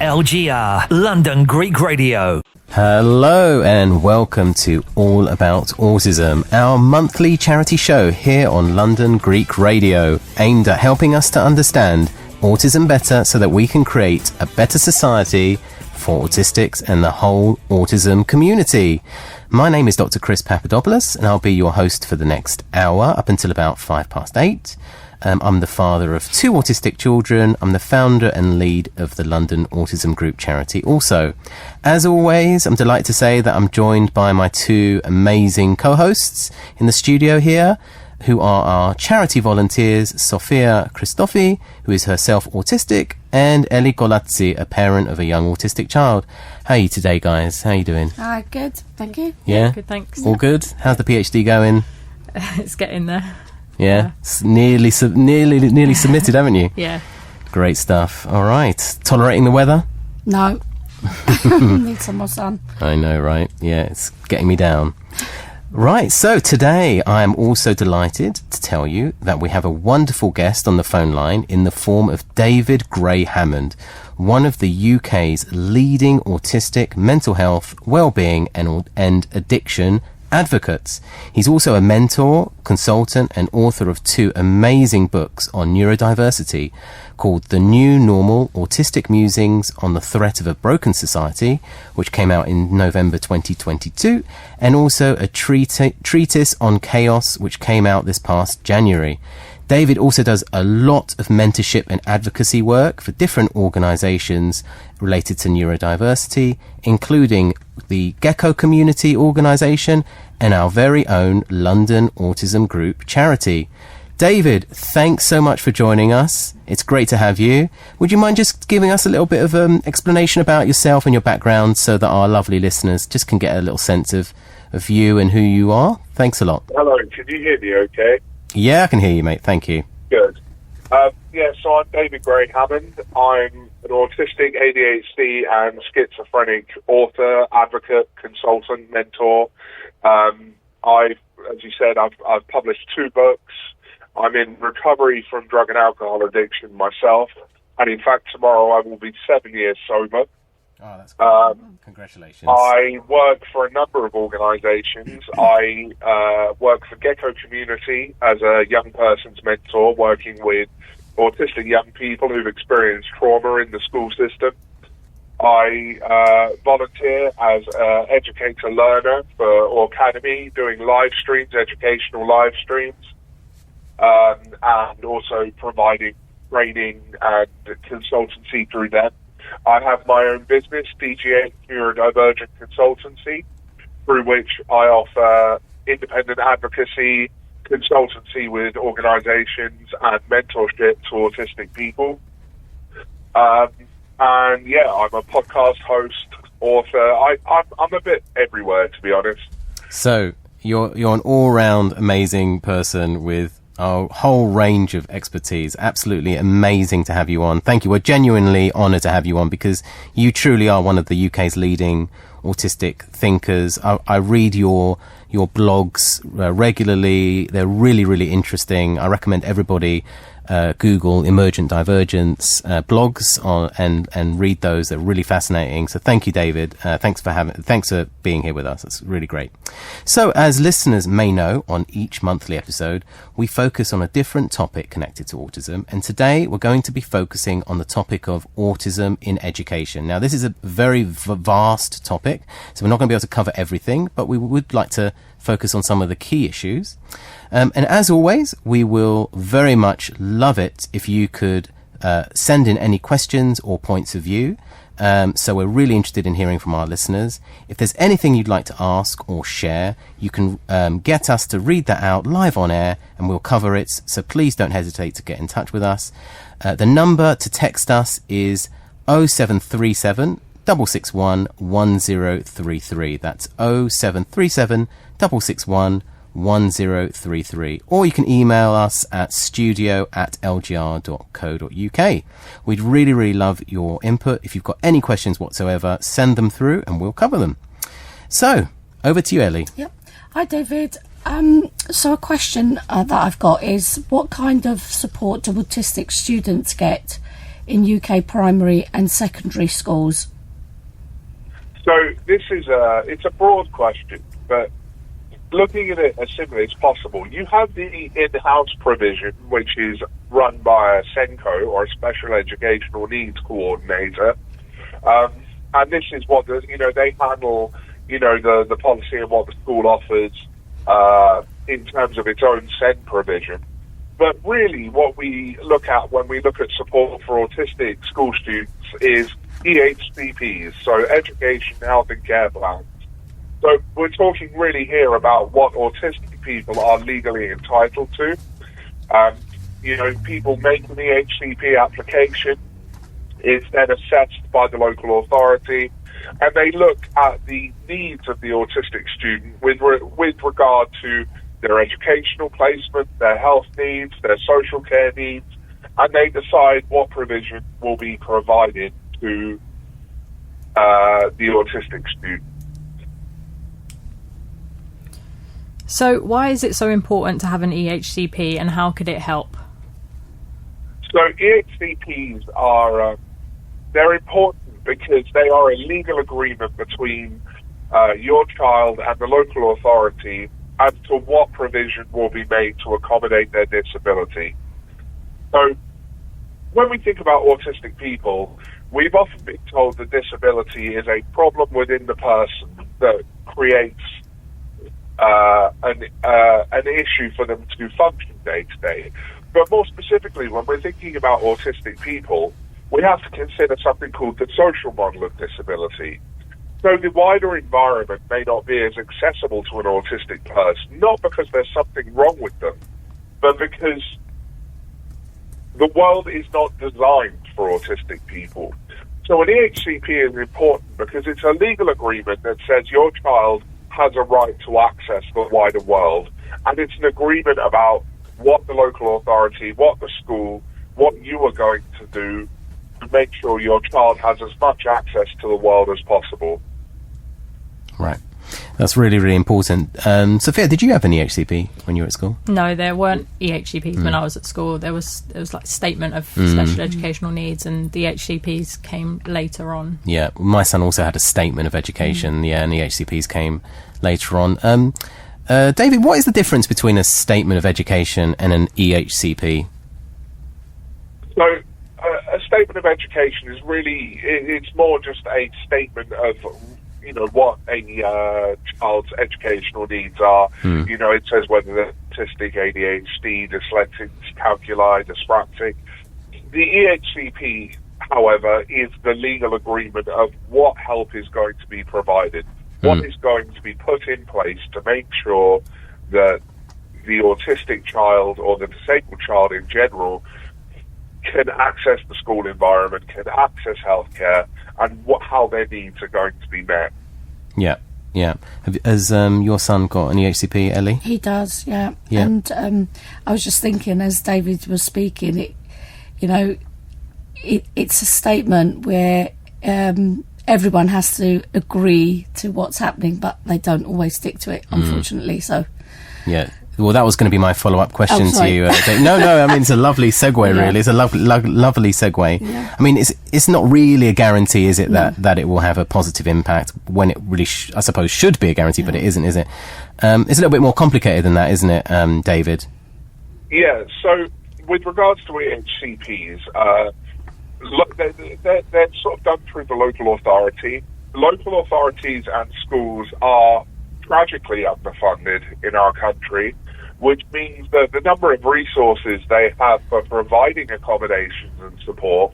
LGR, London Greek Radio. Hello and welcome to All About Autism, our monthly charity show here on London Greek Radio, aimed at helping us to understand autism better so that we can create a better society for autistics and the whole autism community. My name is Dr. Chris Papadopoulos and I'll be your host for the next hour up until about 8:05. I'm the father of 2 autistic children. I'm the founder and lead of the London Autism Group charity also. As always, I'm delighted to say that I'm joined by my 2 amazing co-hosts in the studio here, who are our charity volunteers, Sophia Christophi, who is herself autistic, and Ellie Kolatsi, a parent of a young autistic child. How are you today, guys? How are you doing? Good, thank you. Yeah? Good, thanks. All good? How's the PhD going? It's getting there. Yeah? It's nearly submitted, haven't you? Yeah. Great stuff. All right. Tolerating the weather? No. Need some more sun. I know, right? Yeah, it's getting me down. Right, so today I am also delighted to tell you that we have a wonderful guest on the phone line in the form of David Gray-Hammond, one of the UK's leading autistic mental health, wellbeing and addiction advocates. He's also a mentor, consultant and author of 2 amazing books on neurodiversity called The New Normal Autistic Musings on the Threat of a Broken Society, which came out in November 2022, and also a treatise on chaos, which came out this past January. David also does a lot of mentorship and advocacy work for different organisations related to neurodiversity, including the Gecko Community Organisation and our very own London Autism Group charity. David, thanks so much for joining us. It's great to have you. Would you mind just giving us a little bit of explanation about yourself and your background so that our lovely listeners just can get a little sense of you and who you are? Thanks a lot. Hello, can you hear me okay? Yeah, I can hear you, mate. Thank you. Good. So I'm David Gray-Hammond. I'm an autistic, ADHD and schizophrenic author, advocate, consultant, mentor. As you said, I've published 2 books. I'm in recovery from drug and alcohol addiction myself. And in fact, tomorrow I will be 7 years sober. Oh, that's cool. Congratulations. I work for a number of organisations. I work for Gecko Community as a young person's mentor, working with autistic young people who've experienced trauma in the school system. I volunteer as an educator-learner for Academy, doing live streams, educational live streams, and also providing training and consultancy through them. I have my own business, DGA Neurodivergent Consultancy, through which I offer independent advocacy, consultancy with organisations and mentorship to autistic people. I'm a podcast host, author. I'm a bit everywhere, to be honest. So you're an all-round amazing person with a whole range of expertise. Absolutely amazing to have you on. Thank you. We're genuinely honoured to have you on because you truly are one of the UK's leading autistic thinkers. I read your blogs regularly. They're really, really interesting. I recommend everybody Google Emergent Divergence blogs and read those. They're really fascinating. So thank you, David. Thanks for being here with us. It's really great. So as listeners may know, on each monthly episode, we focus on a different topic connected to autism. And today we're going to be focusing on the topic of autism in education. Now, this is a very vast topic, so we're not going to be able to cover everything, but we would like to focus on some of the key issues. And as always, we will very much love it if you could send in any questions or points of view. So we're really interested in hearing from our listeners. If there's anything you'd like to ask or share, you can get us to read that out live on air and we'll cover it. So please don't hesitate to get in touch with us. The number to text us is 0737 661 1033. That's 0737 661 1033, or you can email us at studio@lgr.co.uk. We'd really love your input. If you've got any questions whatsoever, send them through and we'll cover them. So over to you, Ellie. Yep. Hi, David. So a question that I've got is, what kind of support do autistic students get in UK primary and secondary schools? So this is it's a broad question, but looking at it as simply as possible, you have the in-house provision, which is run by a SENCO, or a Special Educational Needs Coordinator, and this is what they handle, the policy and what the school offers in terms of its own SEN provision. But really, what we look at when we look at support for autistic school students is EHCPs, so Education, Health and Care Plans. So we're talking really here about what autistic people are legally entitled to. People make an EHCP application. It's then assessed by the local authority, and they look at the needs of the autistic student with regard to their educational placement, their health needs, their social care needs, and they decide what provision will be provided to the autistic student. So why is it so important to have an EHCP, and how could it help? So EHCPs are they're important because they are a legal agreement between your child and the local authority as to what provision will be made to accommodate their disability. So when we think about autistic people, we've often been told that disability is a problem within the person that creates an issue for them to function day to day. But more specifically, when we're thinking about autistic people, we have to consider something called the social model of disability. So the wider environment may not be as accessible to an autistic person, not because there's something wrong with them, but because the world is not designed for autistic people. So an EHCP is important because it's a legal agreement that says your child has a right to access the wider world, and it's an agreement about what the local authority, what the school, what you are going to do to make sure your child has as much access to the world as possible. Right. That's really, really important. Sophia, did you have an EHCP when you were at school? No, there weren't EHCPs when I was at school. There was like statement of special educational needs, and the EHCPs came later on. Yeah, my son also had a statement of education, and the EHCPs came later on. David, what is the difference between a statement of education and an EHCP? So a statement of education is really, it's more just a statement of what a child's educational needs are. It says whether they're autistic, ADHD, dyslexic, calculi, dyspraxic. The EHCP, however, is the legal agreement of what help is going to be provided, what is going to be put in place to make sure that the autistic child or the disabled child in general can access the school environment, can access healthcare, and how their needs are going to be met. Yeah. Has your son got an EHCP, Ellie? He does, yeah. And I was just thinking, as David was speaking, it's a statement where everyone has to agree to what's happening, but they don't always stick to it, unfortunately. So, yeah. Well, that was going to be my follow-up question to you. sorry. No. I mean, it's a lovely segue, really. It's a lovely segue. Yeah. I mean, it's not really a guarantee, is it, that it will have a positive impact when it really, I suppose, should be a guarantee, but it isn't, is it? It's a little bit more complicated than that, isn't it, David? Yeah. So, with regards to EHCPs, they're sort of done through the local authority. Local authorities and schools are tragically underfunded in our country, which means that the number of resources they have for providing accommodations and support,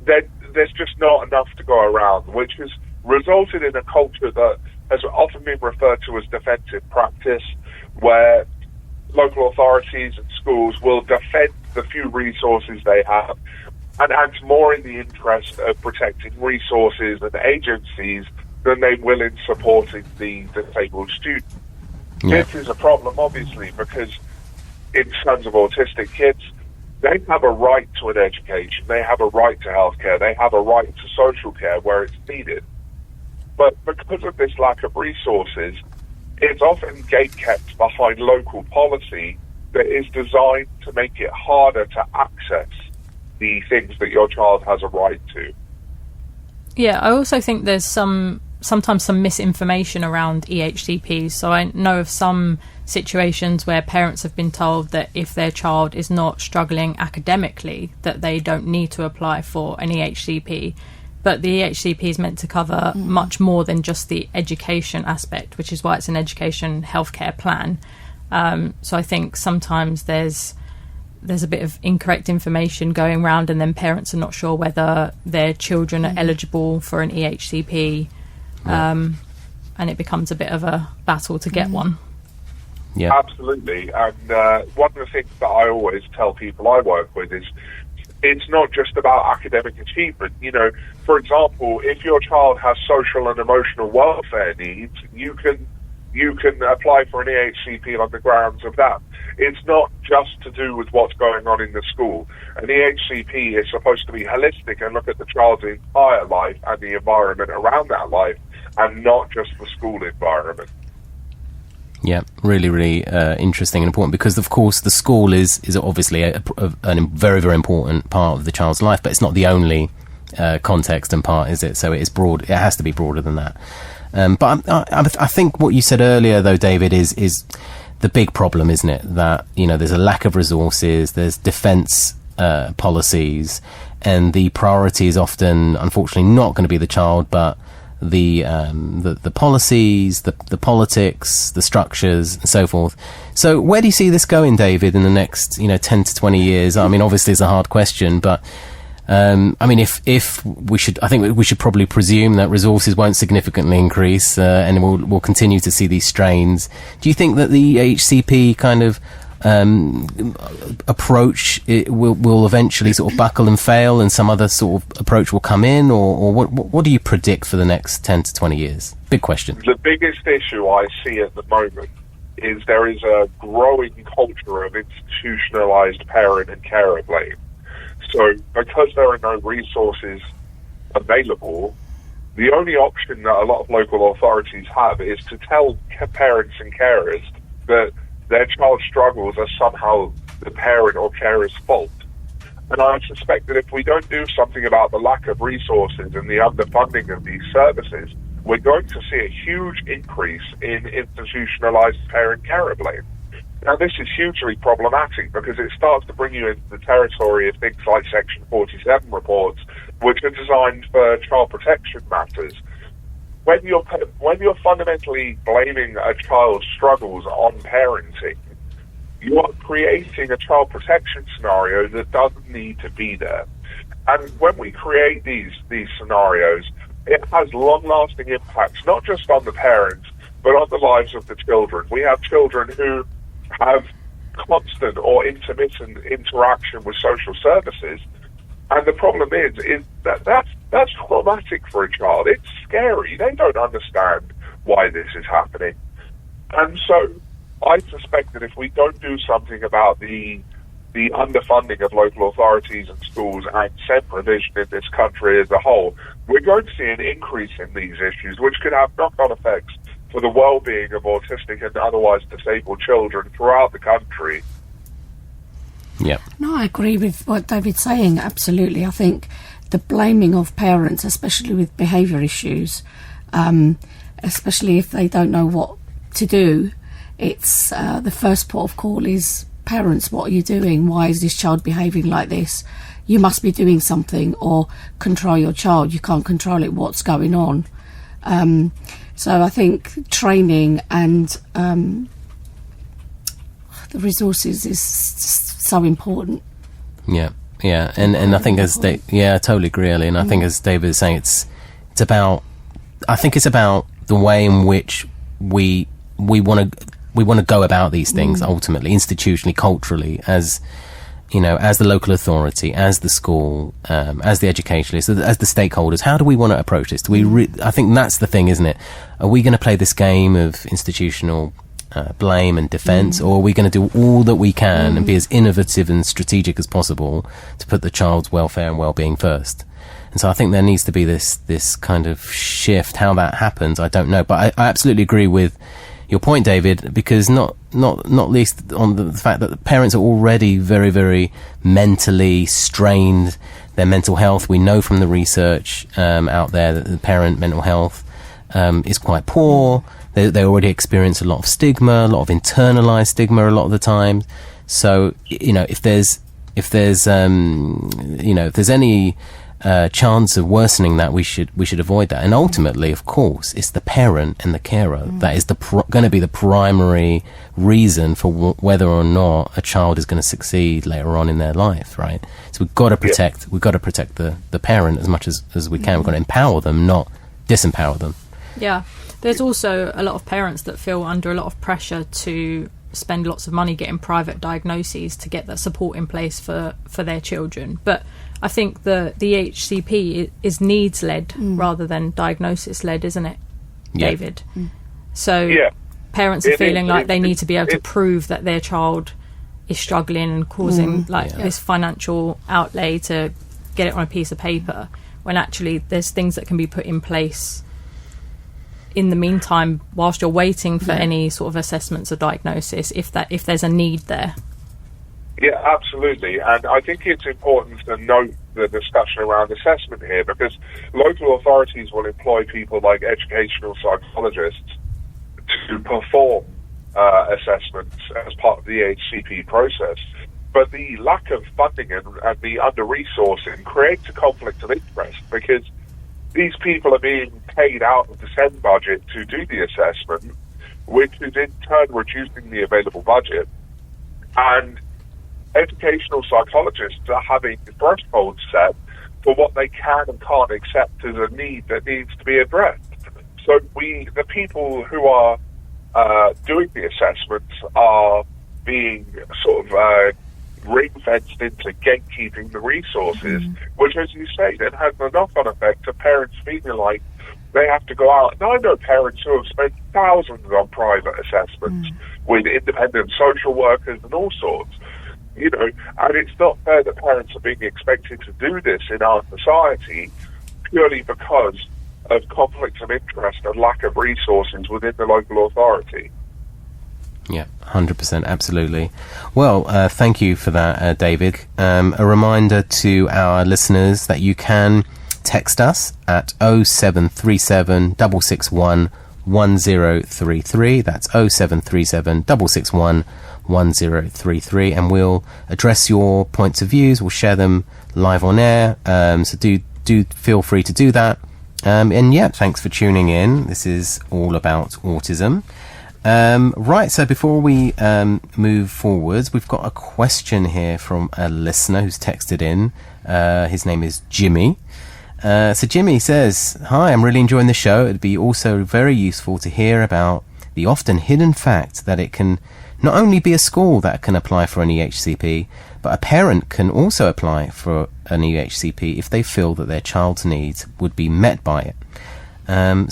there's just not enough to go around, which has resulted in a culture that has often been referred to as defensive practice, where local authorities and schools will defend the few resources they have and act more in the interest of protecting resources and agencies than they will in supporting the disabled student. Yeah. This is a problem, obviously, because in terms of autistic kids, they have a right to an education, they have a right to healthcare, they have a right to social care where it's needed. But because of this lack of resources, it's often gate-kept behind local policy that is designed to make it harder to access the things that your child has a right to. Yeah, I also think there's sometimes some misinformation around EHCPs. So I know of some situations where parents have been told that if their child is not struggling academically, that they don't need to apply for an EHCP. But the EHCP is meant to cover much more than just the education aspect, which is why it's an education healthcare plan. So I think sometimes there's a bit of incorrect information going around, and then parents are not sure whether their children are eligible for an EHCP, and it becomes a bit of a battle to get one. Yeah, absolutely. And one of the things that I always tell people I work with is it's not just about academic achievement. You know, for example, if your child has social and emotional welfare needs, you can apply for an EHCP on the grounds of that. It's not just to do with what's going on in the school. An EHCP is supposed to be holistic and look at the child's entire life and the environment around that life, and not just the school environment. Yeah, really, really interesting and important, because, of course, the school is obviously a very, very important part of the child's life, but it's not the only context and part, is it? So it is broad. It has to be broader than that. But I think what you said earlier, though, David, is the big problem, isn't it? That, you know, there's a lack of resources, there's defence policies, and the priority is often, unfortunately, not going to be the child, but the policies, the politics, the structures, and so forth. So where do you see this going, David, in the next 10 to 20 years? I mean, obviously it's a hard question, but I mean, if we should, I think we should probably presume that resources won't significantly increase, and we'll continue to see these strains. Do you think that the HCP kind of approach will eventually sort of buckle and fail, and some other sort of approach will come in, or what do you predict for the next 10 to 20 years? Big question. The biggest issue I see at the moment is there is a growing culture of institutionalised parent and carer blame. So because there are no resources available, the only option that a lot of local authorities have is to tell parents and carers that their child's struggles are somehow the parent or carer's fault. And I suspect that if we don't do something about the lack of resources and the underfunding of these services, we're going to see a huge increase in institutionalised parent-carer blame. Now, this is hugely problematic because it starts to bring you into the territory of things like Section 47 reports, which are designed for child protection matters. When you're fundamentally blaming a child's struggles on parenting, you are creating a child protection scenario that doesn't need to be there. And when we create these scenarios, it has long-lasting impacts, not just on the parents, but on the lives of the children. We have children who have constant or intermittent interaction with social services, and the problem is that that's traumatic for a child. It's scary. They don't understand why this is happening. And so I suspect that if we don't do something about the underfunding of local authorities and schools and SEND provision in this country as a whole, we're going to see an increase in these issues, which could have knock-on effects for the well-being of autistic and otherwise disabled children throughout the country. Yeah. No, I agree with what David's saying, absolutely. I think the blaming of parents, especially with behaviour issues, especially if they don't know what to do, it's the first port of call is, parents, what are you doing? Why is this child behaving like this? You must be doing something, or control your child. You can't control it. What's going on? So I think training and the resources is so important. Yeah, and I think I totally agree, Ellie. And I think, as David is saying, it's about the way in which we want to go about these things ultimately, institutionally, culturally, as you know, as the local authority, as the school, as the educationalists, as the stakeholders. How do we want to approach this? Do we? I think that's the thing, isn't it? Are we going to play this game of institutional blame and defence, or are we going to do all that we can and be as innovative and strategic as possible to put the child's welfare and well-being first? And so I think there needs to be this kind of shift. How that happens, I don't know, but I absolutely agree with your point, David, because not least on the fact that the parents are already very, very mentally strained. Their mental health, we know from the research out there that the parent mental health is quite poor. They already experience a lot of stigma, a lot of internalized stigma a lot of the time. So, if there's any chance of worsening that, we should avoid that. And ultimately, of course, it's the parent and the carer that is going to be the primary reason for whether or not a child is going to succeed later on in their life, right? So we've got to protect the parent as much as we can. We've got to empower them, not disempower them. Yeah, there's also a lot of parents that feel under a lot of pressure to spend lots of money getting private diagnoses to get that support in place for their children. But I think the HCP is needs-led rather than diagnosis-led, isn't it, David? So parents are feeling like they need to be able to prove that their child is struggling and causing this financial outlay to get it on a piece of paper, when actually there's things that can be put in place in the meantime whilst you're waiting for any sort of assessments or diagnosis, if there's a need there. Yeah, absolutely. And I think it's important to note the discussion around assessment here, because local authorities will employ people like educational psychologists to perform assessments as part of the HCP process. But the lack of funding and the under-resourcing creates a conflict of interest, because these people are being paid out of the SEND budget to do the assessment, which is in turn reducing the available budget. And educational psychologists are having thresholds set for what they can and can't accept as a need that needs to be addressed. So the people who are doing the assessments are being sort of ring-fenced into gatekeeping the resources, which, as you say, then has a knock-on effect of parents feeling like they have to go out. And I know parents who have spent thousands on private assessments with independent social workers and all sorts, and it's not fair that parents are being expected to do this in our society purely because of conflicts of interest and lack of resources within the local authority. Yeah, 100%, absolutely. Well, thank you for that, David. A reminder to our listeners that you can text us at 0737 661 1033. That's 0737 661 1033, and we'll address your points of views. We'll share them live on air. So do feel free to do that. And yeah, thanks for tuning in. This is All About Autism. Right, so before we move forwards, we've got a question here from a listener who's texted in. His name is Jimmy. So Jimmy says, "Hi, I'm really enjoying the show. It'd be also very useful to hear about the often hidden fact that it can not only be a school that can apply for an EHCP, but a parent can also apply for an EHCP if they feel that their child's needs would be met by it."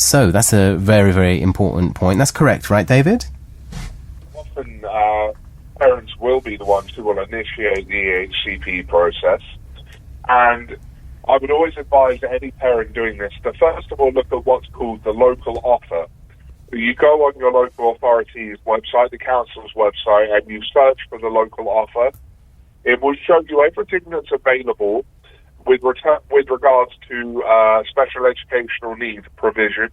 So that's a very, very important point. That's correct, right, David? Often parents will be the ones who will initiate the EHCP process, and I would always advise any parent doing this to first of all look at what's called the local offer. You go on your local authority's website, the council's website, and you search for the local offer. It will show you everything that's available with regards to special educational needs provision.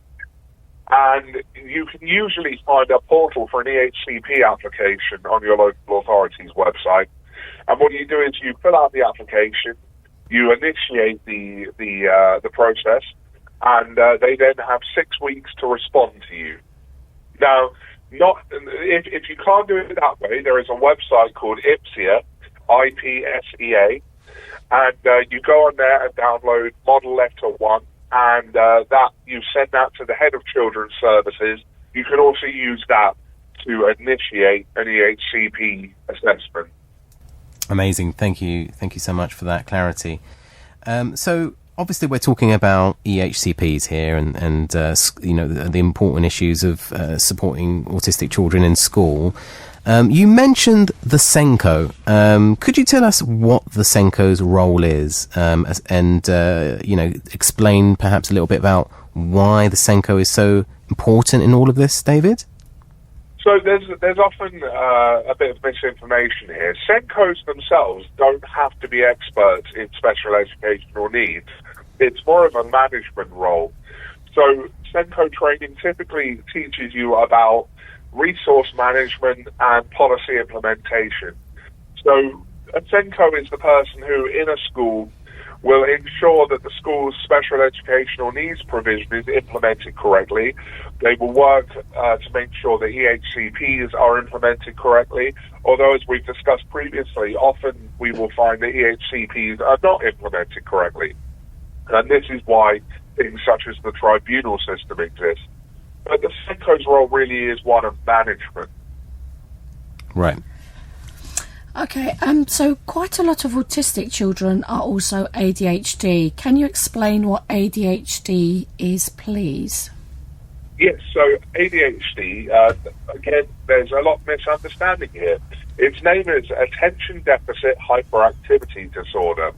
And you can usually find a portal for an EHCP application on your local authority's website. And what you do is you fill out the application, you initiate the process, and they then have 6 weeks to respond to you. Now, if you can't do it that way, there is a website called IPSEA, IPSEA, and you go on there and download Model Letter 1, and that you send that to the head of Children's Services. You can also use that to initiate an EHCP assessment. Amazing. Thank you so much for that clarity. So obviously we're talking about EHCPs here and the important issues of supporting autistic children in school. You mentioned the SENCO. Could you tell us what the SENCO's role is, and explain perhaps a little bit about why the SENCO is so important in all of this, David? So there's often a bit of misinformation here. SENCOs themselves don't have to be experts in special educational needs. It's more of a management role. So SENCO training typically teaches you about resource management and policy implementation. So a SENCO is the person who, in a school, will ensure that the school's special educational needs provision is implemented correctly. They will work to make sure that EHCPs are implemented correctly, although, as we've discussed previously, often we will find that EHCPs are not implemented correctly. And this is why things such as the tribunal system exist. But the SENCO's role really is one of management. Right. Okay, so quite a lot of autistic children are also ADHD. Can you explain what ADHD is, please? Yes, so ADHD, again, there's a lot of misunderstanding here. Its name is Attention Deficit Hyperactivity Disorder.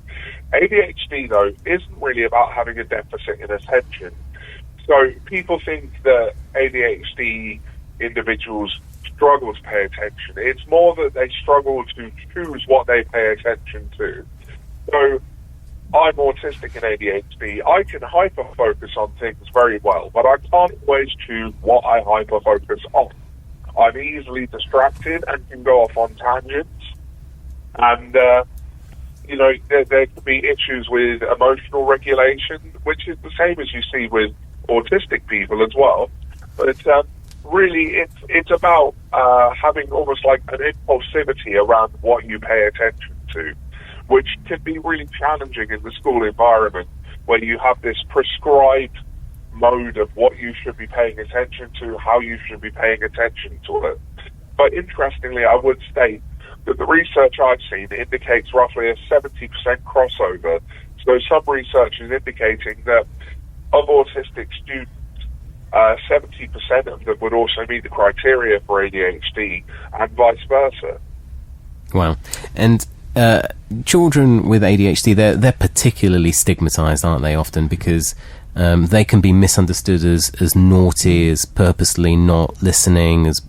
ADHD, though, isn't really about having a deficit in attention. So people think that ADHD individuals struggle to pay attention. It's more that they struggle to choose what they pay attention to. So I'm autistic and ADHD. I can hyper-focus on things very well, but I can't always choose what I hyper-focus on. I'm easily distracted and can go off on tangents. And, there could be issues with emotional regulation, which is the same as you see with autistic people as well. But really, it's about having almost like an impulsivity around what you pay attention to, which can be really challenging in the school environment, where you have this prescribed mode of what you should be paying attention to, how you should be paying attention to it. But interestingly, I would state that the research I've seen indicates roughly a 70% crossover. So some research is indicating that of autistic students, 70% of them would also meet the criteria for ADHD, and vice versa. Wow. And children with ADHD, they're particularly stigmatized, aren't they, often, because they can be misunderstood as naughty, as purposely not listening, as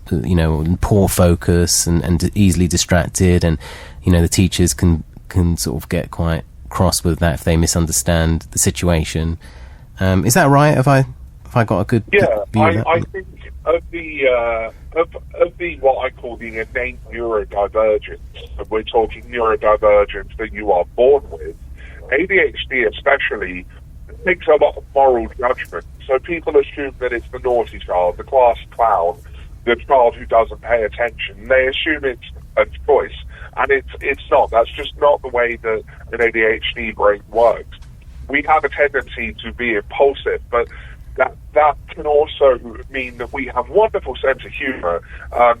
poor focus and easily distracted, and the teachers can sort of get quite cross with that if they misunderstand the situation. Is that right? Have I got a good view of that? I think of the what I call the innate neurodivergence, and we're talking neurodivergence that you are born with, ADHD especially takes a lot of moral judgment. So people assume that it's the naughty child, the class clown, the child who doesn't pay attention. They assume it's a choice, and it's not. That's just not the way that an ADHD brain works. We have a tendency to be impulsive, but that can also mean that we have wonderful sense of humor.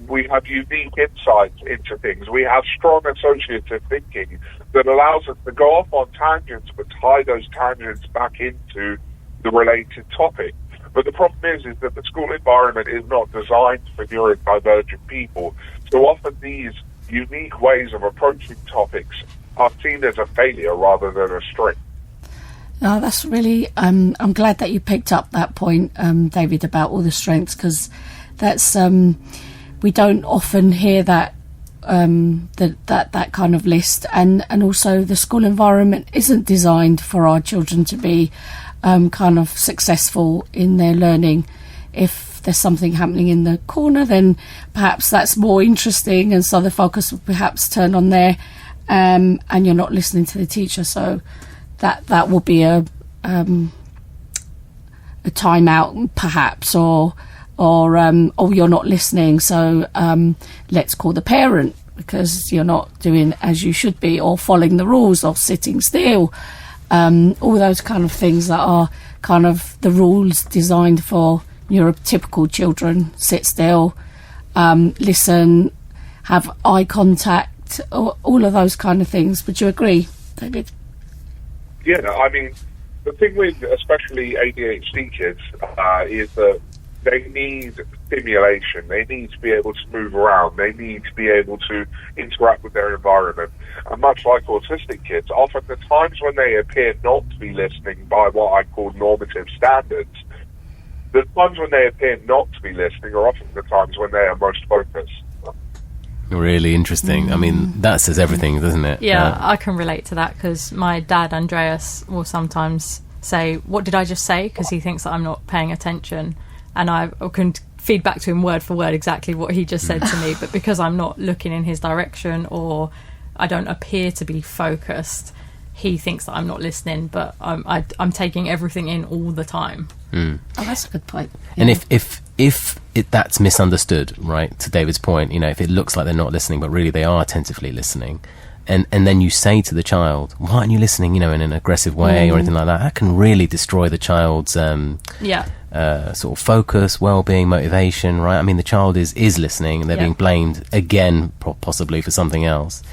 We have unique insights into things. We have strong associative thinking that allows us to go off on tangents but tie those tangents back into the related topic. But the problem is that the school environment is not designed for neurodivergent people. So often these unique ways of approaching topics are seen as a failure rather than a strength. No, that's really. I'm glad that you picked up that point, David, about all the strengths, because that's we don't often hear that that kind of list, and also the school environment isn't designed for our children to be kind of successful in their learning. If there's something happening in the corner, then perhaps that's more interesting, and so the focus will perhaps turn on there, and you're not listening to the teacher. So that will be a timeout, perhaps, or you're not listening, so let's call the parent because you're not doing as you should be, or following the rules, or sitting still. All those kind of things that are kind of the rules designed for neurotypical children. Sit still, listen, have eye contact, all of those kind of things. Would you agree, David? Yeah, I mean, the thing with especially ADHD kids is that they need stimulation. They need to be able to move around. They need to be able to interact with their environment. And much like autistic kids, often the times when they appear not to be listening by what I call normative standards, The times when they appear not to be listening are often the times when they are most focused. Really interesting. I mean, that says everything, doesn't it? Yeah, I can relate to that because my dad, Andreas, will sometimes say, "What did I just say?" because he thinks that I'm not paying attention. And I can feed back to him word for word exactly what he just said to me. But because I'm not looking in his direction or I don't appear to be focused, he thinks that I'm not listening, but I'm taking everything in all the time. Oh, that's a good point. And if that's misunderstood, right, to David's point, you know, if it looks like they're not listening, but really they are attentively listening, and then you say to the child, why aren't you listening, you know, in an aggressive way or anything like that, that can really destroy the child's sort of focus, well-being, motivation, right? I mean, the child is listening and they're being blamed again, possibly for something else.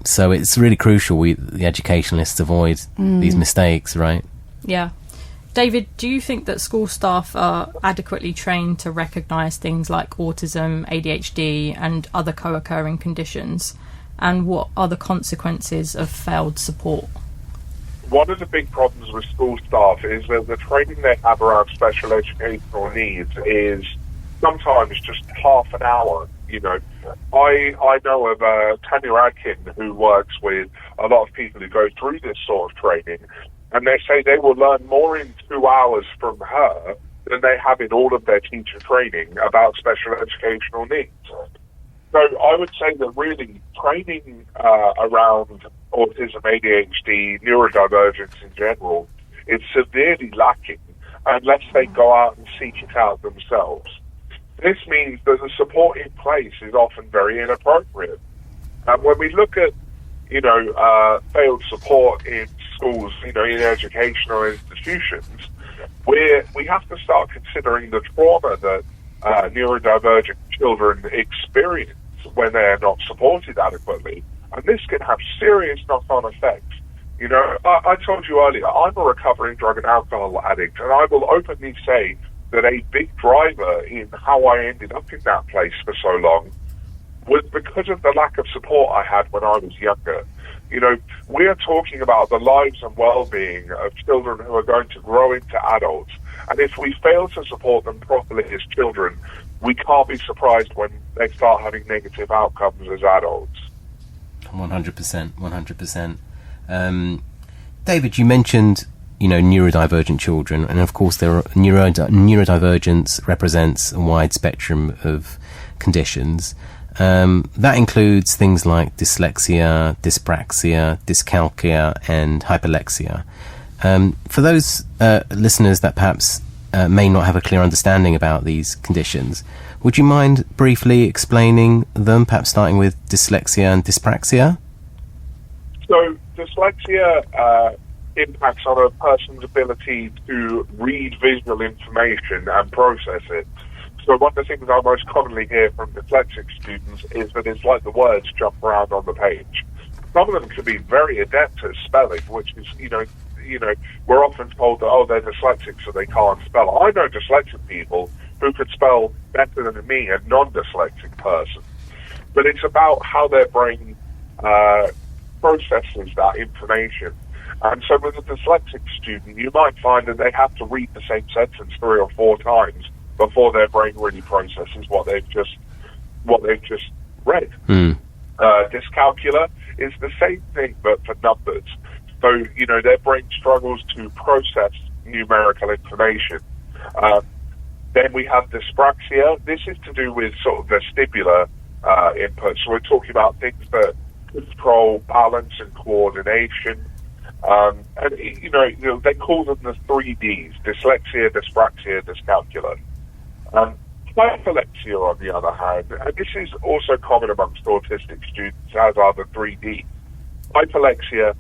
So it's really crucial the educationalists avoid these mistakes, right? Yeah. David, do you think that school staff are adequately trained to recognise things like autism, ADHD and other co-occurring conditions? And what are the consequences of failed support? One of the big problems with school staff is that the training they have around special educational needs is sometimes just half an hour. You know, I know of Tanya Adkin, who works with a lot of people who go through this sort of training, and they say they will learn more in 2 hours from her than they have in all of their teacher training about special educational needs. So I would say that really training around autism, ADHD, neurodivergence in general is severely lacking unless they go out and seek it out themselves. This means that the support in place is often very inappropriate. And when we look at, you know, failed support in schools, you know, in educational institutions, we have to start considering the trauma that neurodivergent children experience when they're not supported adequately. And this can have serious knock-on effects. You know, I told you earlier, I'm a recovering drug and alcohol addict, and I will openly say that a big driver in how I ended up in that place for so long was because of the lack of support I had when I was younger. You know, we're talking about the lives and well-being of children who are going to grow into adults. And if we fail to support them properly as children, we can't be surprised when they start having negative outcomes as adults. 100%. David, you mentioned, you know, neurodivergent children, and of course there are neurodivergence represents a wide spectrum of conditions. That includes things like dyslexia, dyspraxia, dyscalculia, and hyperlexia. For those listeners that perhaps may not have a clear understanding about these conditions, would you mind briefly explaining them, perhaps starting with dyslexia and dyspraxia? So dyslexia impacts on a person's ability to read visual information and process it. So one of the things I most commonly hear from dyslexic students is that it's like the words jump around on the page. Some of them can be very adept at spelling, which is, you know, we're often told that, oh, they're dyslexic, so they can't spell. I know dyslexic people who could spell better than me, a non-dyslexic person. But it's about how their brain processes that information. And so with a dyslexic student, you might find that they have to read the same sentence 3 or 4 times before their brain really processes what they've just read. Dyscalculia is the same thing, but for numbers. So, you know, their brain struggles to process numerical information. Then we have dyspraxia. This is to do with sort of vestibular input. So we're talking about things that control balance and coordination. And, you know, they call them the 3 Ds, dyslexia, dyspraxia, dyscalculia. Hyperlexia, on the other hand, and this is also common amongst autistic students, as are the 3 Ds. Hyperlexia,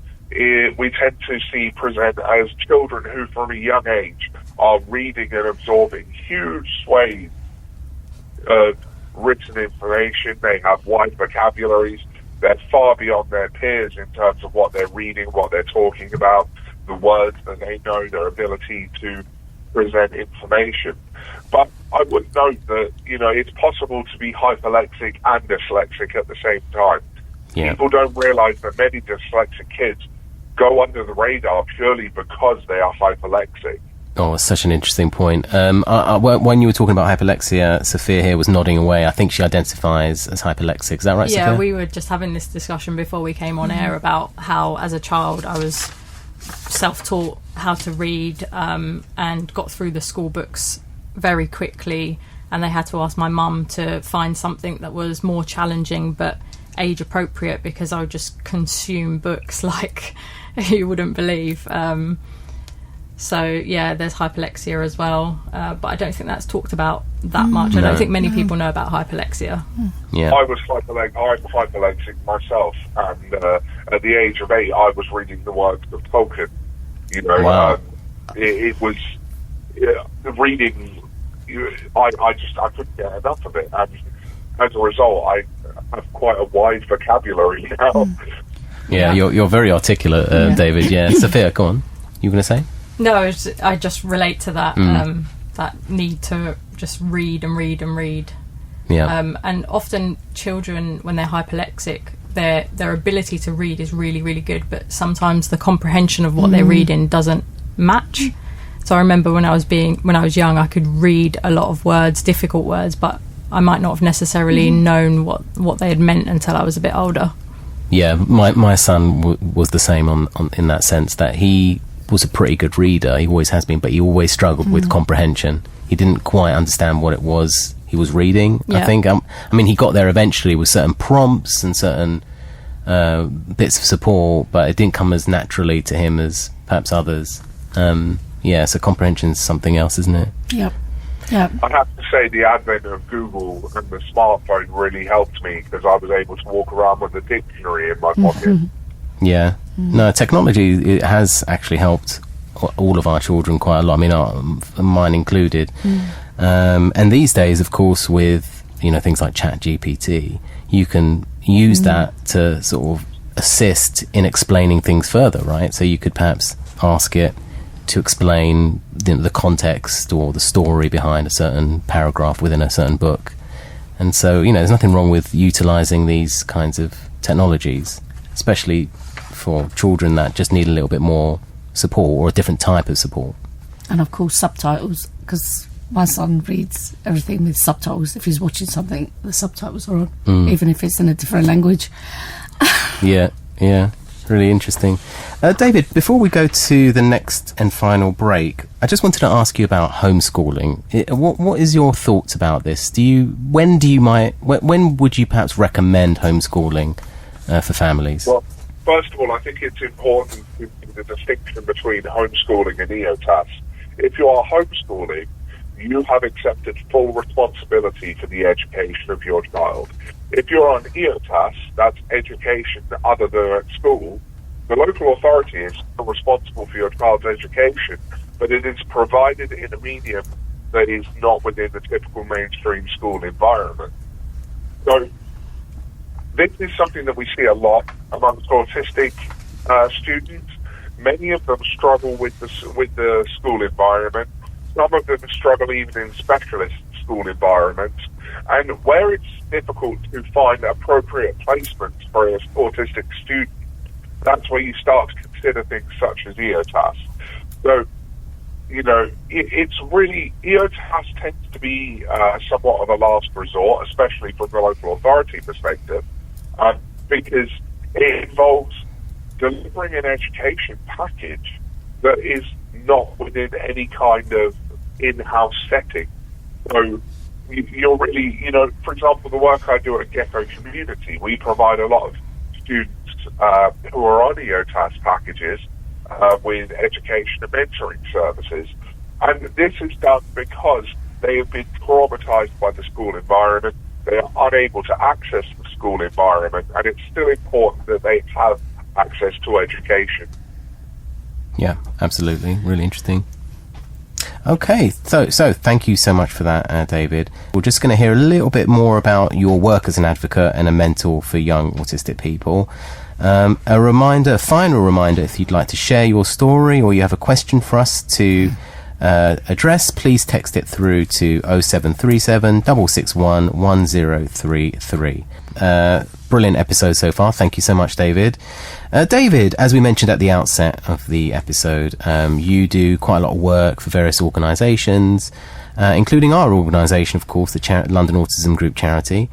we tend to see present as children who, from a young age, are reading and absorbing huge swathes of written information. They have wide vocabularies. They're far beyond their peers in terms of what they're reading, what they're talking about, the words that they know, their ability to present information. But I would note that, you know, it's possible to be hyperlexic and dyslexic at the same time. Yeah. People don't realize that many dyslexic kids go under the radar purely because they are hyperlexic. Oh, it's such an interesting point. When you were talking about hyperlexia, Sophia here was nodding away. I think she identifies as hyperlexic. Is that right, Yeah, Sophia? we were just having this discussion before we came on air about how, as a child, I was self-taught how to read and got through the school books very quickly, and they had to ask my mum to find something that was more challenging but age appropriate, because I would just consume books like you wouldn't believe. So yeah, there's hyperlexia as well, but I don't think that's talked about that much. I don't think many people know about hyperlexia. Yeah. I'm hyperlexic myself, and at the age of 8, I was reading the works of Tolkien. You know, Wow. It was reading. I couldn't get enough of it, and as a result, I have quite a wide vocabulary now. Yeah, you're very articulate, David. Yeah, Sophia, go on. You were going to say? No, I just relate to that that need to just read and read and read. Yeah. And often children, when they're hyperlexic, their ability to read is really, really good, but sometimes the comprehension of what they're reading doesn't match. So I remember when I was young, I could read a lot of words, difficult words, but I might not have necessarily known what they had meant until I was a bit older. Yeah, my son was the same on in that sense, that he was a pretty good reader. He always has been, but he always struggled with comprehension. He didn't quite understand what it was he was reading. Yeah. I think, I mean, he got there eventually with certain prompts and certain bits of support, but it didn't come as naturally to him as perhaps others. Yeah, so comprehension's something else, isn't it? Yep. Yeah. I have to say the advent of Google and the smartphone really helped me, because I was able to walk around with a dictionary in my pocket. Yeah. No, technology, it has actually helped all of our children quite a lot. I mean, mine included. And these days, of course, with, you know, things like ChatGPT, you can use that to sort of assist in explaining things further, right? So you could perhaps ask it to explain the context or the story behind a certain paragraph within a certain book. And so, you know, there's nothing wrong with utilising these kinds of technologies, especially for children that just need a little bit more support or a different type of support. And of course subtitles, because my son reads everything with subtitles. If he's watching something, the subtitles are on, even if it's in a different language. Yeah, really interesting. David, before we go to the next and final break, I just wanted to ask you about homeschooling. What is your thoughts about this? When would you perhaps recommend homeschooling for families? Well, first of all, I think it's important to make the distinction between homeschooling and EOTAS. If you are homeschooling, you have accepted full responsibility for the education of your child. If you're on EOTAS, that's education other than at school, the local authority is responsible for your child's education, but it is provided in a medium that is not within the typical mainstream school environment. So this is something that we see a lot amongst autistic students. Many of them struggle with the school environment. Some of them struggle even in specialist school environments. And where it's difficult to find appropriate placements for an autistic student, that's where you start to consider things such as EOTAS. So, you know, it's really, EOTAS tends to be somewhat of a last resort, especially from the local authority perspective, because it involves delivering an education package that is not within any kind of in-house setting. So you're really, you know, for example, the work I do at Gecko Community, we provide a lot of students who are on EOTAS packages with education and mentoring services. And this is done because they have been traumatized by the school environment. They are unable to access the school environment, and it's still important that they have access to education. Yeah, absolutely. Really interesting. Okay, so thank you so much for that, David. We're just going to hear a little bit more about your work as an advocate and a mentor for young autistic people. A final reminder, if you'd like to share your story or you have a question for us to address, please text it through to 0737 661 1033. Brilliant episode so far. Thank you so much, David. David, as we mentioned at the outset of the episode, you do quite a lot of work for various organisations, including our organisation, of course, the London Autism Group charity,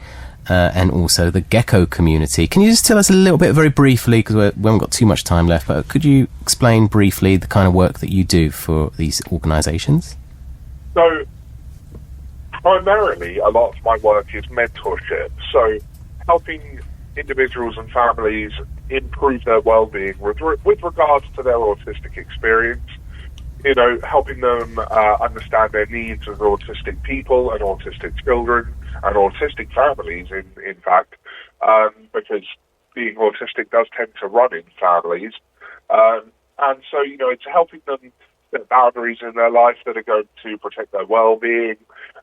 and also the Gecko community. Can you just tell us a little bit, very briefly, because we haven't got too much time left, but could you explain briefly the kind of work that you do for these organisations? So, primarily, a lot of my work is mentorship. So, helping individuals and families improve their well-being with regards to their autistic experience. You know, helping them understand their needs as autistic people and autistic children and autistic families, in fact, because being autistic does tend to run in families. And so, you know, it's helping them set boundaries in their life that are going to protect their well-being.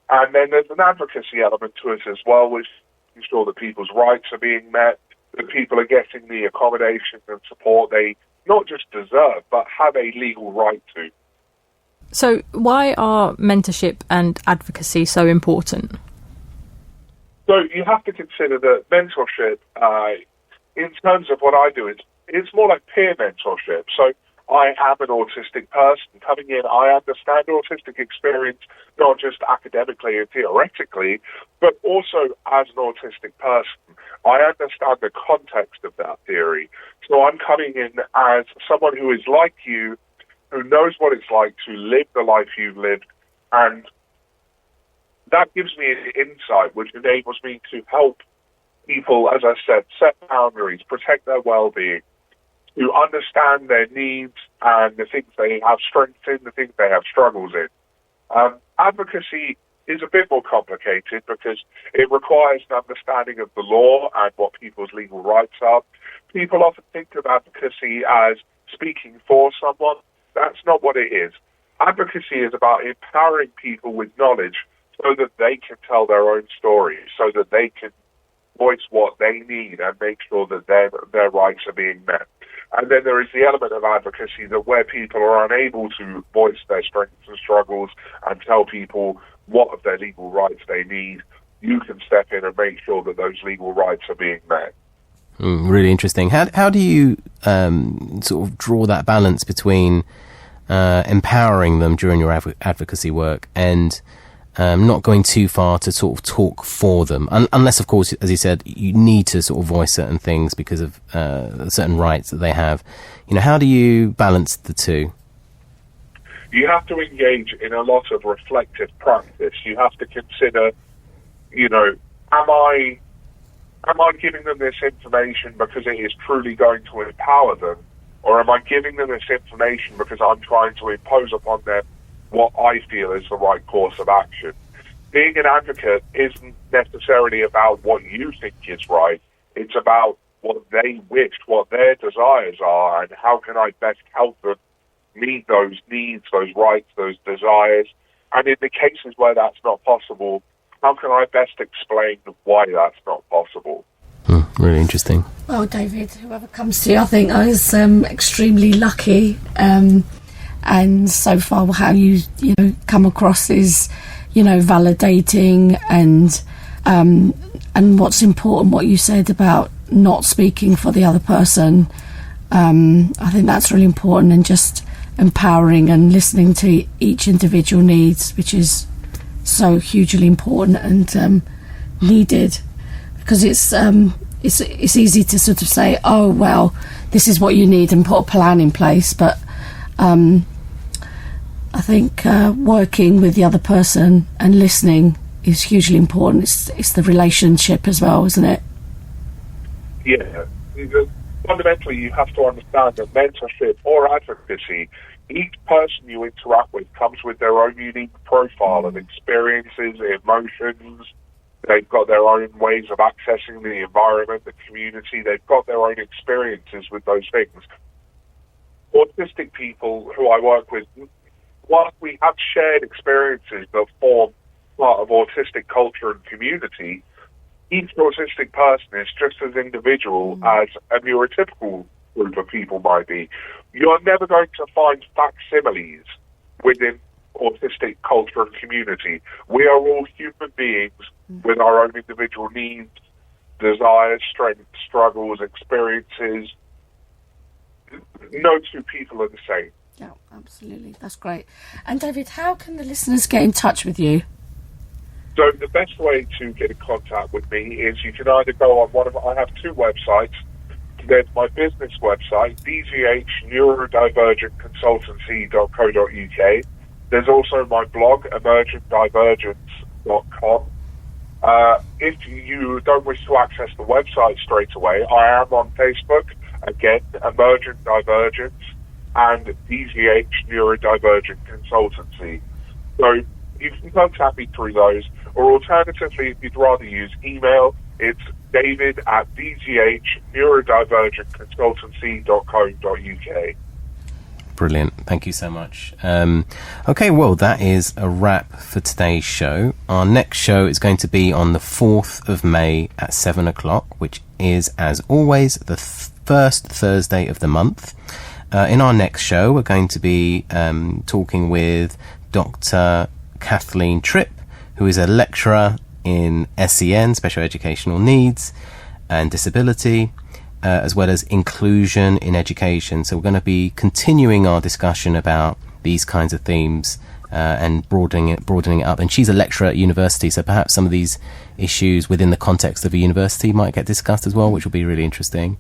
And then there's an advocacy element to it as well, which is ensure that people's rights are being met, that people are getting the accommodation and support they not just deserve, but have a legal right to. So why are mentorship and advocacy so important? So you have to consider that mentorship, in terms of what I do, it's more like peer mentorship. So I am an autistic person. Coming in, I understand autistic experience, not just academically and theoretically, but also as an autistic person. I understand the context of that theory. So I'm coming in as someone who is like you, who knows what it's like to live the life you've lived, and that gives me an insight which enables me to help people, as I said, set boundaries, protect their well-being, to understand their needs and the things they have strengths in, the things they have struggles in. Advocacy is a bit more complicated because it requires an understanding of the law and what people's legal rights are. People often think of advocacy as speaking for someone. That's not what it is. Advocacy is about empowering people with knowledge so that they can tell their own story, so that they can voice what they need and make sure that their rights are being met. And then there is the element of advocacy that where people are unable to voice their strengths and struggles and tell people what of their legal rights they need, you can step in and make sure that those legal rights are being met. Really interesting. How do you sort of draw that balance between empowering them during your advocacy work and not going too far to sort of talk for them, unless, of course, as you said, you need to sort of voice certain things because of certain rights that they have. You know, how do you balance the two? You have to engage in a lot of reflective practice. You have to consider, you know, am I giving them this information because it is truly going to empower them, or am I giving them this information because I'm trying to impose upon them what I feel is the right course of action? Being an advocate isn't necessarily about what you think is right. It's about what they wish, what their desires are, and how can I best help them meet those needs, those rights, those desires. And in the cases where that's not possible, how can I best explain why that's not possible? Really interesting. Well, David, whoever comes to you, I think I was extremely lucky. And so far, how you come across is, validating and what's important. What you said about not speaking for the other person, I think that's really important, and just empowering and listening to each individual needs, which is so hugely important and needed, because it's easy to sort of say, oh well, this is what you need, and put a plan in place, but I think working with the other person and listening is hugely important. It's the relationship as well, isn't it? Yeah. Fundamentally, you have to understand that mentorship or advocacy, each person you interact with comes with their own unique profile of experiences, emotions. They've got their own ways of accessing the environment, the community. They've got their own experiences with those things. Autistic people who I work with, whilst we have shared experiences that form part of autistic culture and community, each autistic person is just as individual as a neurotypical group of people might be. You're never going to find facsimiles within autistic culture and community. We are all human beings with our own individual needs, desires, strengths, struggles, experiences. No two people are the same. Yeah, absolutely. That's great. And David, how can the listeners get in touch with you? So the best way to get in contact with me is you can either go on I have two websites. There's my business website, dghnneurodivergentconsultancy.co.uk. There's also my blog, emergentdivergence.com. If you don't wish to access the website straight away, I am on Facebook, again, Emergent Divergence and DGH Neurodivergent Consultancy. So you can contact me through those, or alternatively, if you'd rather use email, it's david@dghnneurodivergentconsultancy.co.uk. Brilliant. Thank you so much. Okay, well, that is a wrap for today's show. Our next show is going to be on the 4th of May at 7 o'clock, which is, as always, the first Thursday of the month. In our next show, we're going to be talking with Dr. Kathleen Tripp, who is a lecturer in SEN, Special Educational Needs, and Disability, as well as inclusion in education. So we're going to be continuing our discussion about these kinds of themes and broadening it up. And she's a lecturer at university, so perhaps some of these issues within the context of a university might get discussed as well, which will be really interesting.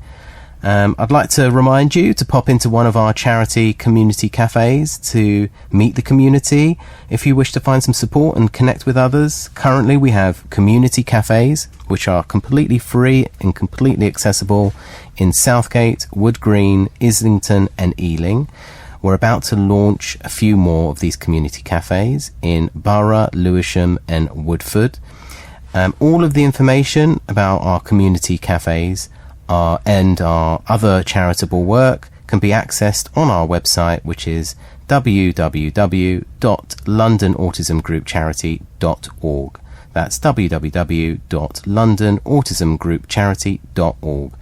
I'd like to remind you to pop into one of our charity community cafes to meet the community if you wish to find some support and connect with others. Currently we have community cafes which are completely free and completely accessible in Southgate, Wood Green, Islington and Ealing. We're about to launch a few more of these community cafes in Borough, Lewisham and Woodford. All of the information about our community cafes and our other charitable work can be accessed on our website, which is www.londonautismgroupcharity.org. That's www.londonautismgroupcharity.org.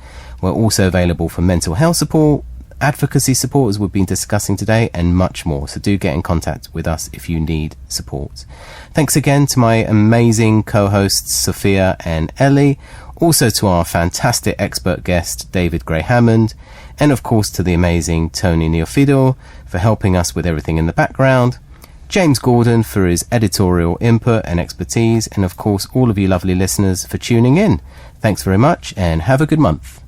We're also available for mental health support, advocacy support, as we've been discussing today, and much more. So do get in contact with us if you need support. Thanks again to my amazing co-hosts Sophia and Ellie, also to our fantastic expert guest David Gray-Hammond, and of course to the amazing Tony Neofido for helping us with everything in the background, James Gordon for his editorial input and expertise, and of course all of you lovely listeners for tuning in. Thanks very much and have a good month.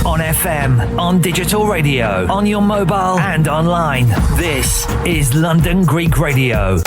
On FM, on digital radio, on your mobile and online. This is London Greek Radio.